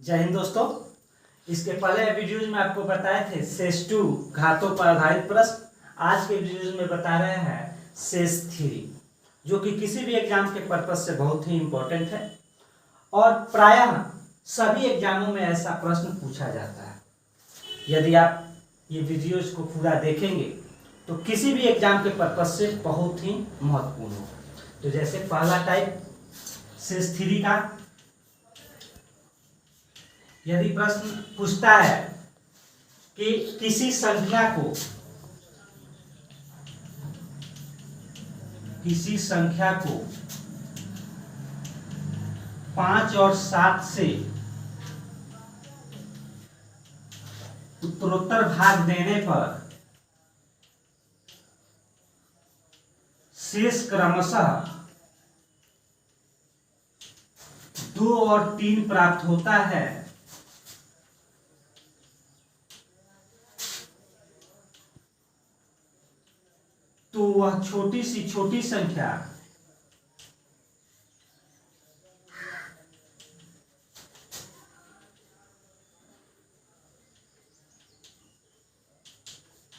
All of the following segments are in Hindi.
जय हिंद दोस्तों। इसके पहले वीडियोज में आपको बताए थे शेष 2 घातों पर आधारित प्रश्न। आज के वीडियोज में बता रहे हैं शेष 3, जो कि किसी भी एग्जाम के पर्पज से बहुत ही इंपॉर्टेंट है और प्रायः सभी एग्जामों में ऐसा प्रश्न पूछा जाता है। यदि आप ये वीडियोज को पूरा देखेंगे तो किसी भी एग्जाम के पर्पज से बहुत ही महत्वपूर्ण हो। तो जैसे पहला टाइप शेष 3 का, यदि प्रश्न पूछता है कि किसी संख्या को 5 और 7 से उत्तरोत्तर भाग देने पर शेष क्रमशः 2 और 3 प्राप्त होता है, तो वह छोटी सी छोटी संख्या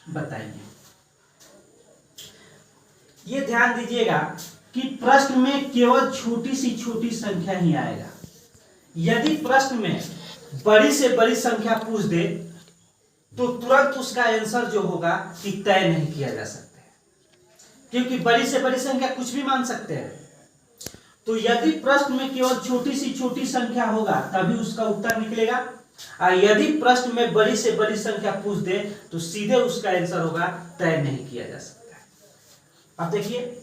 बताइए। ये ध्यान दीजिएगा कि प्रश्न में केवल छोटी सी छोटी संख्या ही आएगा। यदि प्रश्न में बड़ी से बड़ी संख्या पूछ दे तो तुरंत उसका आंसर जो होगा कि तय नहीं किया जा सकता, क्योंकि बड़ी से बड़ी संख्या कुछ भी मान सकते हैं। तो यदि प्रश्न में केवल छोटी सी छोटी संख्या होगा तभी उसका उत्तर निकलेगा, और यदि प्रश्न में बड़ी से बड़ी संख्या पूछ दे तो सीधे उसका आंसर होगा तय नहीं किया जा सकता। अब देखिए,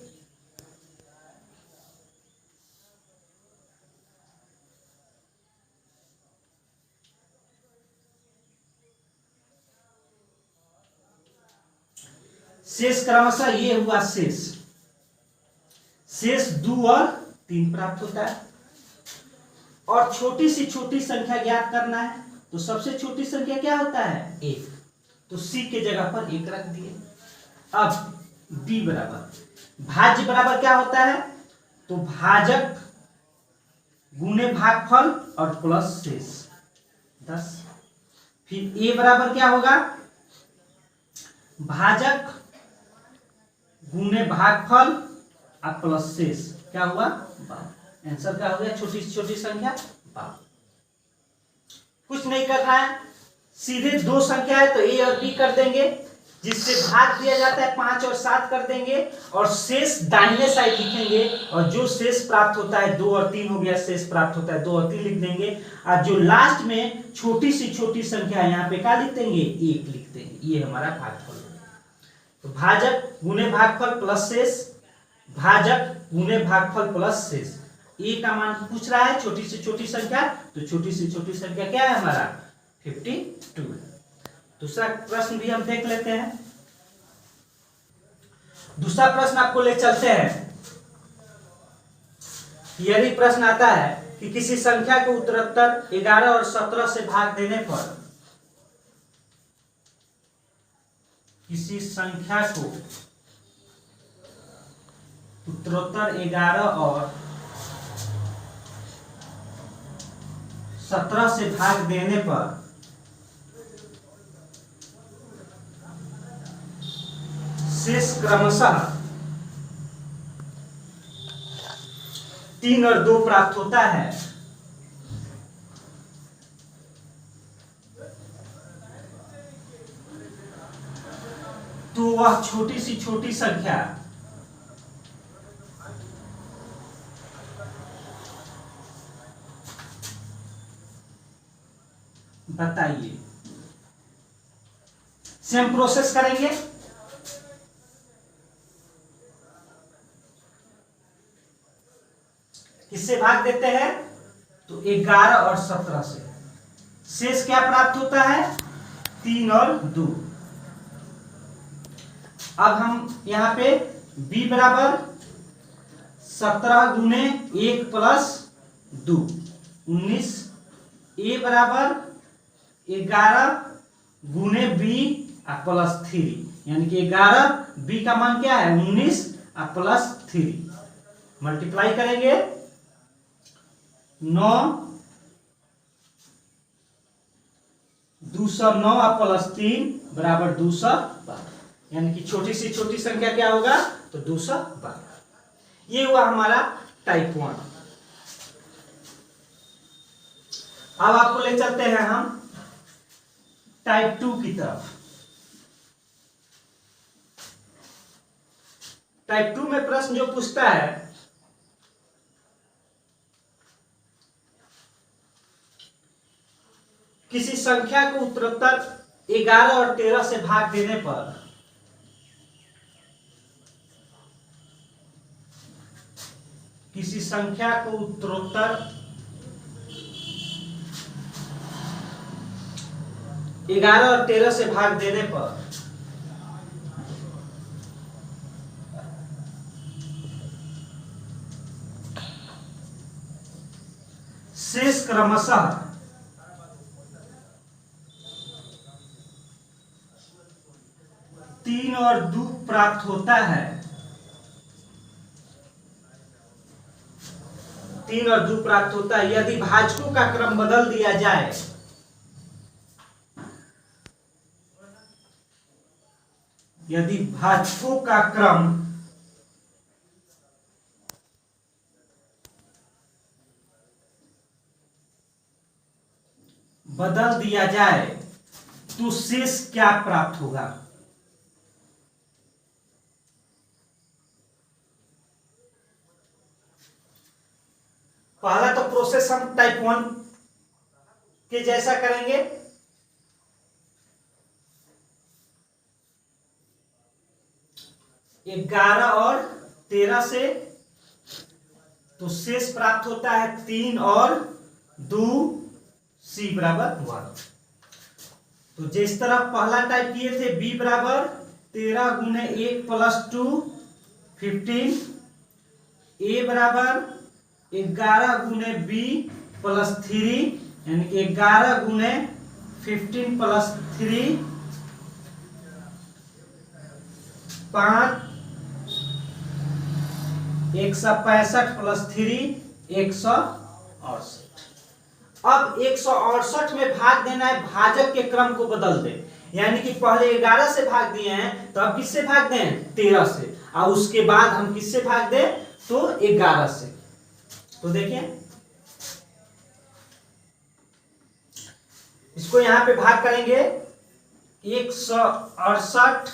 शेष क्रमशः ये हुआ शेष 2 और 3 प्राप्त होता है। और छोटी सी छोटी संख्या ज्ञात करना है तो सबसे छोटी संख्या क्या होता है? 1। तो C के जगह पर 1 रख दिए। अब B बराबर भाज्य बराबर क्या होता है? तो भाजक गुणे भागफल और प्लस शेष 10। फिर A बराबर क्या होगा? भाजक गुणे भागफल और प्लस शेष क्या हुआ? 12। आंसर क्या हो गया? छोटी से छोटी संख्या 12। कुछ नहीं करना है, सीधे 2 संख्या है तो A और B कर देंगे, जिससे भाग दिया जाता है 5 और 7 कर देंगे और शेष दाहिने साइड लिखेंगे। और जो शेष प्राप्त होता है 2 और 3 हो गया, शेष प्राप्त होता है 2 और 3 लिख देंगे। और जो लास्ट में छोटी सी छोटी संख्या यहाँ पे क्या लिख देंगे? 1 लिख देंगे। ये हमारा भागफल। तो भाजक गुणे भागफल प्लस शेष, भाजक गुणे भागफल प्लस शेष। ए का मान पूछ रहा है छोटी से छोटी संख्या, तो छोटी से छोटी संख्या क्या है हमारा? 52। दूसरा प्रश्न भी हम देख लेते हैं। दूसरा प्रश्न आपको ले चलते हैं। यदि प्रश्न आता है कि किसी संख्या को उत्तरोत्तर 11 और 17 से भाग देने पर किसी संख्या को उत्तरोत्तर 11 और 17 से भाग देने पर शेष क्रमशः 3 और 2 प्राप्त होता है, तो वह छोटी सी छोटी संख्या बताइए। सेम प्रोसेस करेंगे। किससे भाग देते हैं? तो 11 और 17 से। शेष क्या प्राप्त होता है? 3 और 2। अब हम यहां पे B बराबर 17 गुने 1 प्लस 2 19। A बराबर 11 गुने B प्लस 3, यानी कि 11 B का मान क्या है? 19 प्लस 3। मल्टीप्लाई करेंगे 9 209 प्लस 3 बराबर 212, यानी कि छोटी से छोटी संख्या क्या होगा तो 212। ये हुआ हमारा टाइप 1। अब आपको ले चलते हैं हम टाइप 2 की तरफ। टाइप 2 में प्रश्न जो पूछता है, किसी संख्या को उत्तरोत्तर 11 और 13 से भाग देने पर किसी संख्या को उत्तरोत्तर 11 और 13 से भाग देने पर शेष क्रमशः 3 और 2 प्राप्त होता है। 3 और 2 प्राप्त होता है यदि भाजकों का क्रम बदल दिया जाए। यदि भाजकों का क्रम बदल दिया जाए तो शेष क्या प्राप्त होगा। पहला तो प्रोसेस हम टाइप 1 के जैसा करेंगे। ग्यारह और 13 से तो शेष प्राप्त होता है 3 और 2 सी बराबर 1। तो जिस तरह पहला टाइप किए थे बी बराबर 13 गुने 1 प्लस 2 15, ए बराबर 11 गुने बी प्लस 3 यानी कि 11 गुने 15 प्लस 3 5 165 प्लस 3 168। अब 168 में भाग देना है, भाजक के क्रम को बदल दे, यानी कि पहले 11 से भाग दिए हैं तो अब किससे भाग दें 13 से, और उसके बाद हम किससे भाग दें तो 11 से। तो देखिए इसको यहां पे भाग करेंगे 168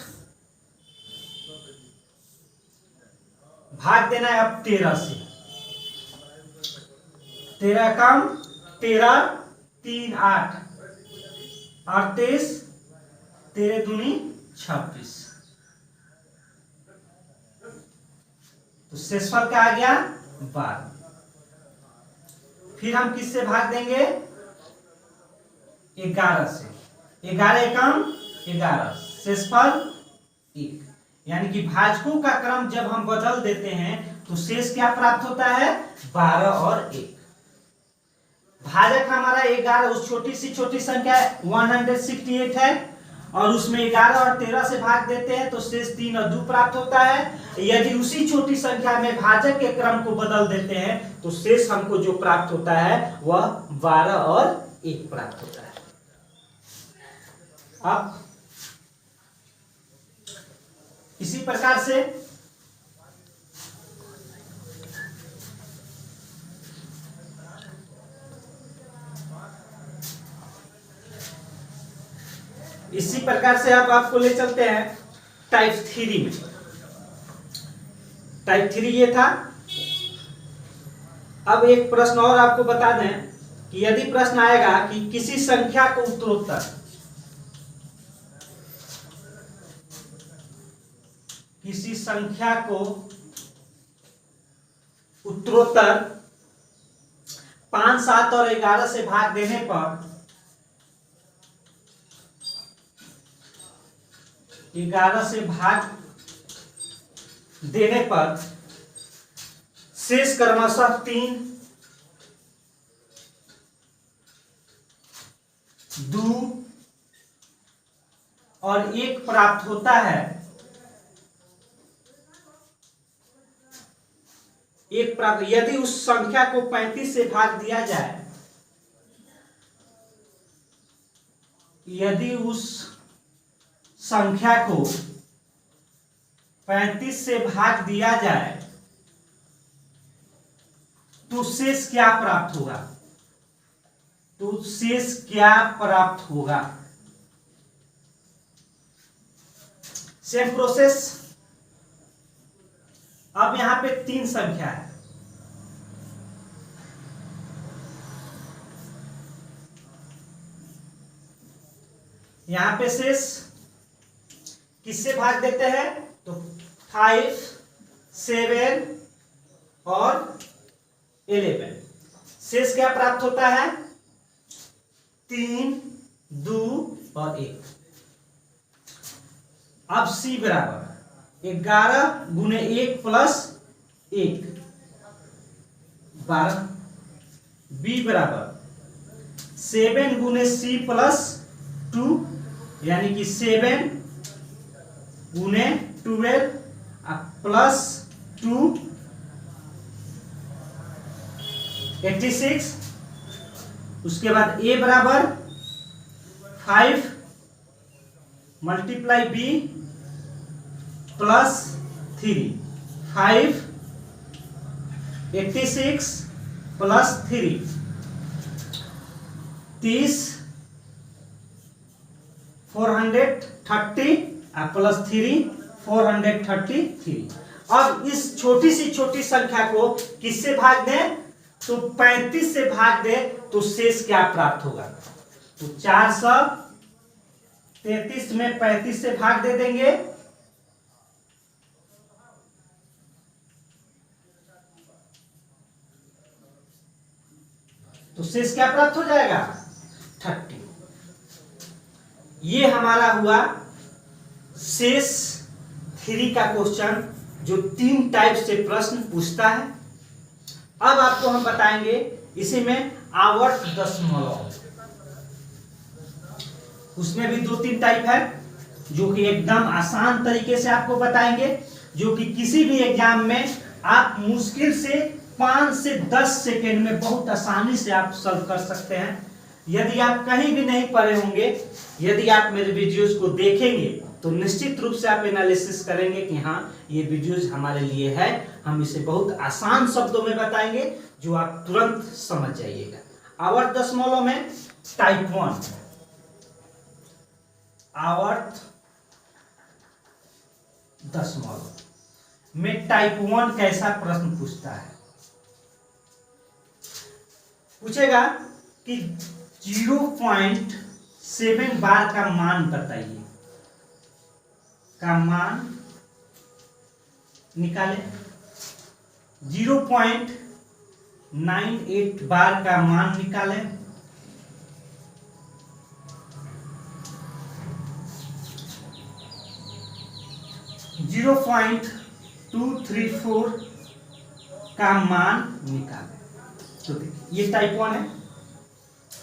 भाग देना है अब 13 से। 13 कम 13 3 8 38 13 दूनी 26। तो शेषफल क्या आ गया 12। फिर हम किससे भाग देंगे 11 से। 11 एकम 11 शेषफल 1, यानी कि भाजकों का क्रम जब हम बदल देते हैं तो शेष क्या प्राप्त होता है 12 और 1। भाजक हमारा 11 उस छोटी सी छोटी संख्या 168 है और उसमें 11 और 13 से भाग देते हैं तो शेष 3 और 2 प्राप्त होता है। यदि उसी छोटी संख्या में भाजक के क्रम को बदल देते हैं तो शेष हमको जो प्राप्त होता है वह 12 और 1 प्राप्त होता है। अब इसी प्रकार से अब आपको ले चलते हैं टाइप 3 में। टाइप 3 ये था। अब एक प्रश्न और आपको बता दें कि यदि प्रश्न आएगा कि किसी संख्या को उत्तरोत्तर 5 7 और 11 से भाग देने पर 11 से भाग देने पर शेष क्रमशः 3 2 और 1 प्राप्त होता है। एक प्राप्त यदि उस संख्या को 35 से भाग दिया जाए, यदि उस संख्या को 35 से भाग दिया जाए तो शेष क्या प्राप्त होगा? तो शेष क्या प्राप्त होगा? Same process. अब यहां पे 3 संख्या है, यहां पे शेष किससे भाग देते हैं? तो 5, 7 और 11। शेष क्या प्राप्त होता है? 3, 2 और 1। अब C बराबर 11 गुने 1 प्लस 1 12। B बराबर 7 गुने C प्लस 2 यानी कि 7 गुने 12 प्लस 2 86। उसके बाद A बराबर 5 multiply B plus 3 5 86 plus 3 30 430 plus 3 433। अब इस छोटी सी संख्या को किससे भाग दें? तो 35 से भाग दे तो शेष क्या प्राप्त होगा? तो 433 में 35 से भाग दे देंगे तो शेष क्या प्राप्त हो जाएगा? 30। ये हमारा हुआ शेष 3 का क्वेश्चन, जो 3 टाइप से प्रश्न पूछता है। अब आपको हम बताएंगे इसी में आवर्त दशमलव, उसमें भी 2-3 टाइप है जो कि एकदम आसान तरीके से आपको बताएंगे, जो कि किसी भी एग्जाम में आप मुश्किल से 5 से 10 सेकेंड में बहुत आसानी से आप सॉल्व कर सकते हैं। यदि आप कहीं भी नहीं पढ़े होंगे, यदि आप मेरे वीडियोस को देखेंगे तो निश्चित रूप से आप एनालिसिस करेंगे कि हाँ ये वीडियोस हमारे लिए है। हम इसे बहुत आसान शब्दों में बताएंगे जो आप तुरंत समझ जाइएगा। आवर्त दशमलव में टाइप 1, आवर्त दशमलव में टाइप 1 कैसा प्रश्न पूछता है? पूछेगा कि 0.7 बार का मान बताइए, का मान निकाले। 0.98 बार का मान निकाले। 0.234 का मान निकाले। तो देखिए ये टाइप 1 है।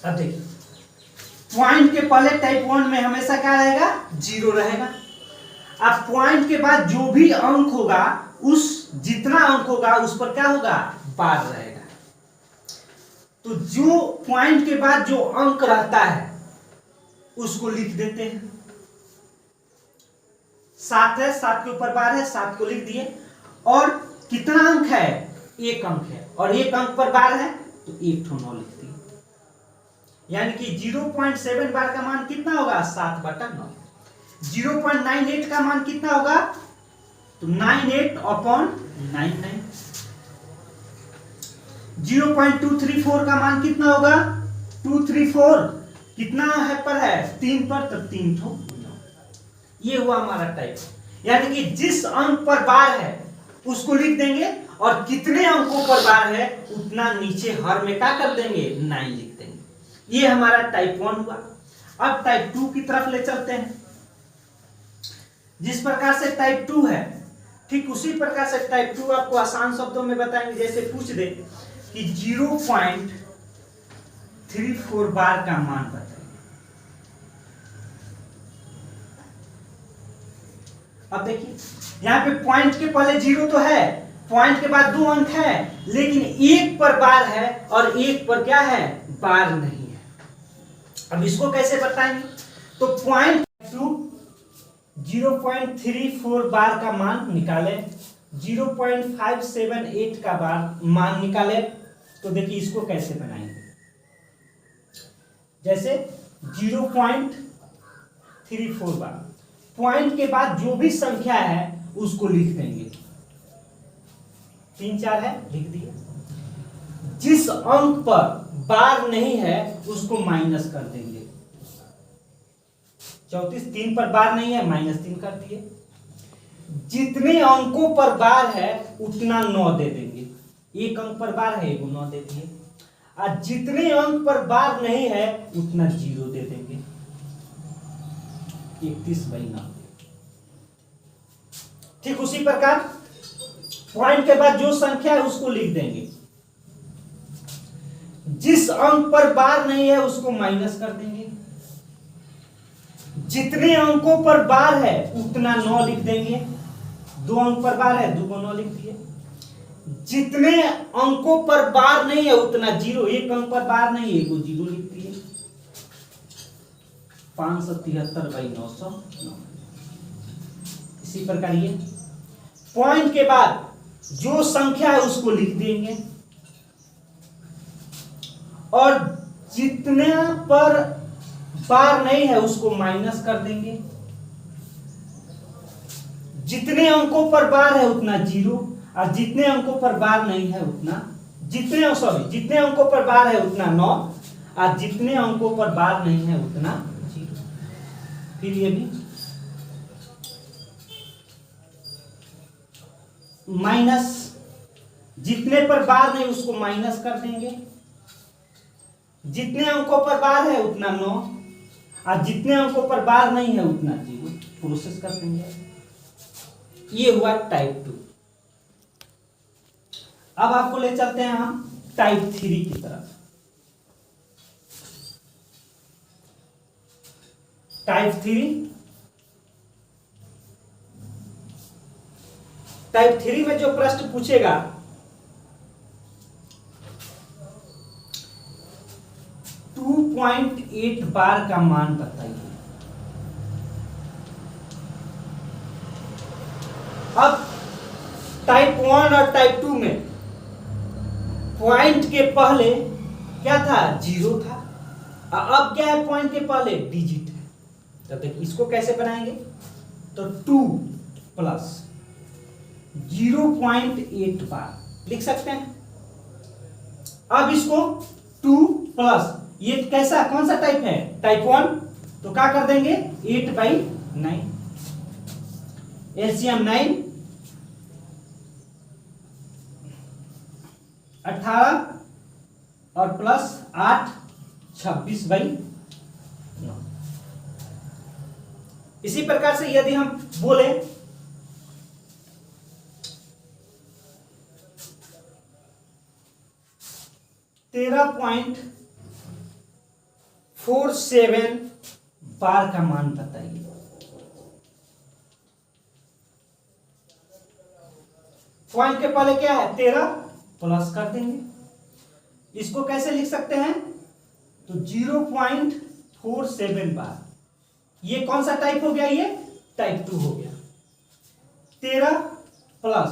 अब देखिए पॉइंट के पहले टाइप 1 में हमेशा क्या रहेगा? 0 रहेगा। अब पॉइंट के बाद जो भी अंक होगा, उस जितना अंक होगा उस पर क्या होगा? बार रहेगा। तो जो पॉइंट के बाद जो अंक रहता है उसको लिख देते हैं। 7 है, 7 के ऊपर बार है, 7 को लिख दिए। और कितना अंक है? 1 अंक है, और 1 अंक पर बार है तो 1 ठो 9 लिख दिए। यानी कि 0.7 बार का मान कितना होगा? 7/9। 0.98 का मान कितना होगा? तो 98/99। 0.234 का मान कितना होगा? 234 कितना है पर है? 3 पर, तब 3 ठो 9। ये हुआ हमारा टाइप। यानी कि जिस अंक पर बार है उसको लिख देंगे, और कितने अंकों पर बार है उतना नीचे हर में क्या कर देंगे? 9 लिख देंगे। ये हमारा टाइप 1 हुआ। अब टाइप 2 की तरफ ले चलते हैं। जिस प्रकार से टाइप 2 है, ठीक उसी प्रकार से टाइप 2 आपको आसान शब्दों में बताएंगे। जैसे पूछ दे कि 0.34 बार का मान बताइए। अब देखिए यहां पे पॉइंट के पहले 0 तो है, पॉइंट के बाद 2 अंक है, लेकिन 1 पर बार है और 1 पर क्या है? बार नहीं है। अब इसको कैसे बताएंगे? तो 0.34 बार का मान निकाले, 0.578 का बार मान निकाले। तो देखिए इसको कैसे बनाएंगे, जैसे 0.34 बार, पॉइंट के बाद जो भी संख्या है उसको लिख देंगे, 3 4 है लिख दिए। जिस अंक पर बार नहीं है उसको माइनस कर देंगे, 34 3 पर बार नहीं है -3 कर दिए। जितने अंकों पर बार है उतना 9 दे देंगे, एक अंक पर बार है 9 दे दिए। और जितने अंक पर बार नहीं है उतना 0 दे देंगे, 31/9। ठीक उसी प्रकार पॉइंट के बाद जो संख्या है उसको लिख देंगे, जिस अंक पर बार नहीं है उसको माइनस कर देंगे, जितने अंकों पर बार है उतना 9 लिख देंगे, 2 अंक पर बार है 2 को 9 लिख दिए। जितने अंकों पर बार नहीं है उतना 0, एक अंक पर बार नहीं है 1 को 0 लिख दिए, 573/909। इसी प्रकार ये पॉइंट के बाद जो संख्या है उसको लिख देंगे, और जितने पर बार नहीं है उसको माइनस कर देंगे, जितने अंकों पर बार है उतना 0, और जितने अंकों पर बार नहीं है उतना जितने अंकों पर बार है उतना 9, और जितने अंकों पर बार नहीं है उतना 0। फिर ये भी माइनस, जितने पर बार नहीं उसको माइनस कर देंगे, जितने अंकों पर बार है उतना 9, और जितने अंकों पर बार नहीं है उतना 0, प्रोसेस कर देंगे। ये हुआ टाइप 2। अब आपको ले चलते हैं हम टाइप 3 की तरफ। टाइप 3 में जो प्रश्न पूछेगा, टू 2.8 बार का मान बताइए। अब टाइप 1 और टाइप 2 में पॉइंट के पहले क्या था, 0 था, और अब क्या है, पॉइंट के पहले डिजिट है। तो देखिए इसको कैसे बनाएंगे, तो 2 प्लस 0.8 बार लिख सकते हैं। अब इसको 2 प्लस ये कैसा, कौन सा टाइप है, टाइप 1, तो क्या कर देंगे 8/9, एलसीएम 9, 18 और प्लस 8, 26/9। इसी प्रकार से यदि हम बोले तेरह 13.47 बार का मान बताइए। पॉइंट के पहले क्या है, 13 प्लस कर देंगे। इसको कैसे लिख सकते हैं, तो 0.47 बार। ये कौन सा टाइप हो गया, ये टाइप 2 हो गया। 13 प्लस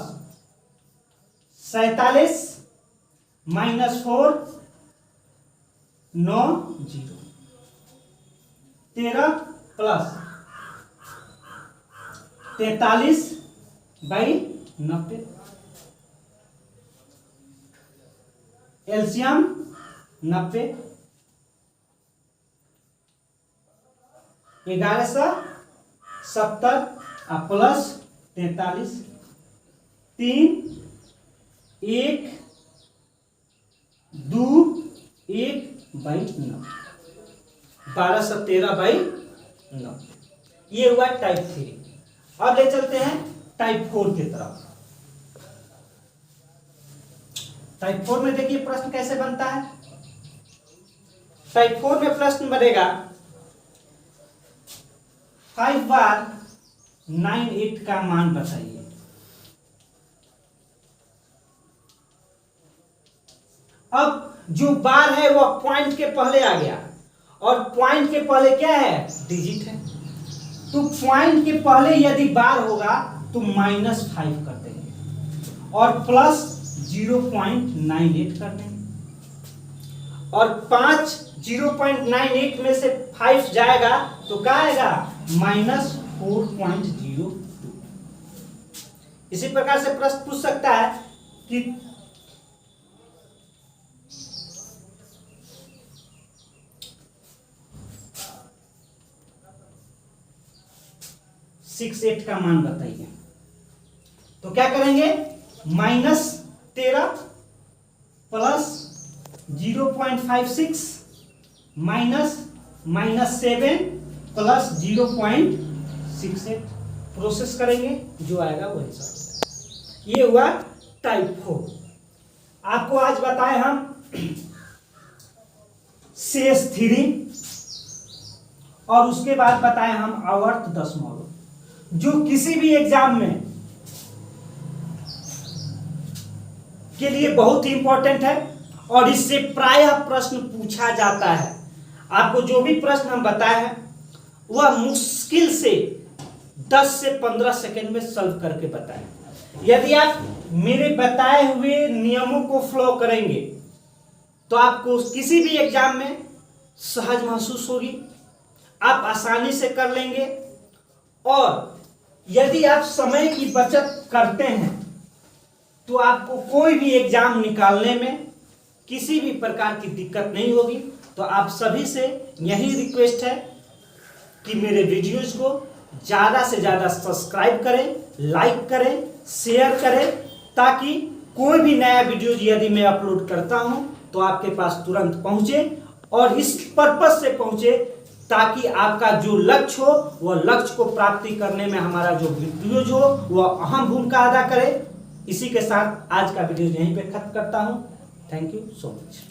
47 -4 9 0, 13 प्लस 43/90, एलसीएम 90, 1170 प्लस 43, 3 1 2 1/9, 1213/9। ये हुआ टाइप 3। अब ले चलते हैं टाइप 4 की तरफ। टाइप 4 में देखिए प्रश्न कैसे बनता है। टाइप 4 में प्रश्न बनेगा 5 बार 98 का मान बताइए। अब जो बार है वह पॉइंट के पहले आ गया, और पॉइंट के पहले क्या है, डिजिट है। तो पॉइंट के पहले यदि बार होगा तो -5 कर देंगे और प्लस 0.98 कर देंगे। और 5 0.98 में से 5 जाएगा तो क्या आएगा, -4.02। इसी प्रकार से प्रश्न पूछ सकता है कि -8 का मान बताइए। तो क्या करेंगे, -13 प्लस 0.56 -7 प्लस 0.68 प्रोसेस करेंगे, जो आएगा वो आंसर। ये हुआ टाइप 4। आपको आज बताए हम शेष 3 और उसके बाद बताए हम आवर्त दशमलव, जो किसी भी एग्जाम में के लिए बहुत ही इंपॉर्टेंट है और इससे प्रायः प्रश्न पूछा जाता है। आपको जो भी प्रश्न हम बताए हैं वह मुश्किल से 10 से 15 सेकंड में सॉल्व करके बताएं। यदि आप मेरे बताए हुए नियमों को फॉलो करेंगे तो आपको किसी भी एग्जाम में सहज महसूस होगी, आप आसानी से कर लेंगे। और यदि आप समय की बचत करते हैं तो आपको कोई भी एग्जाम निकालने में किसी भी प्रकार की दिक्कत नहीं होगी। तो आप सभी से यही रिक्वेस्ट है कि मेरे वीडियोज को ज़्यादा से ज़्यादा सब्सक्राइब करें, लाइक करें, शेयर करें, ताकि कोई भी नया वीडियो यदि मैं अपलोड करता हूं तो आपके पास तुरंत पहुंचे। और इस पर्पस से पहुंचे ताकि आपका जो लक्ष्य हो वह लक्ष्य को प्राप्ति करने में हमारा जो वीडियोज हो वह अहम भूमिका अदा करे। इसी के साथ आज का वीडियो यहीं पे खत्म करता हूं। Thank you so much.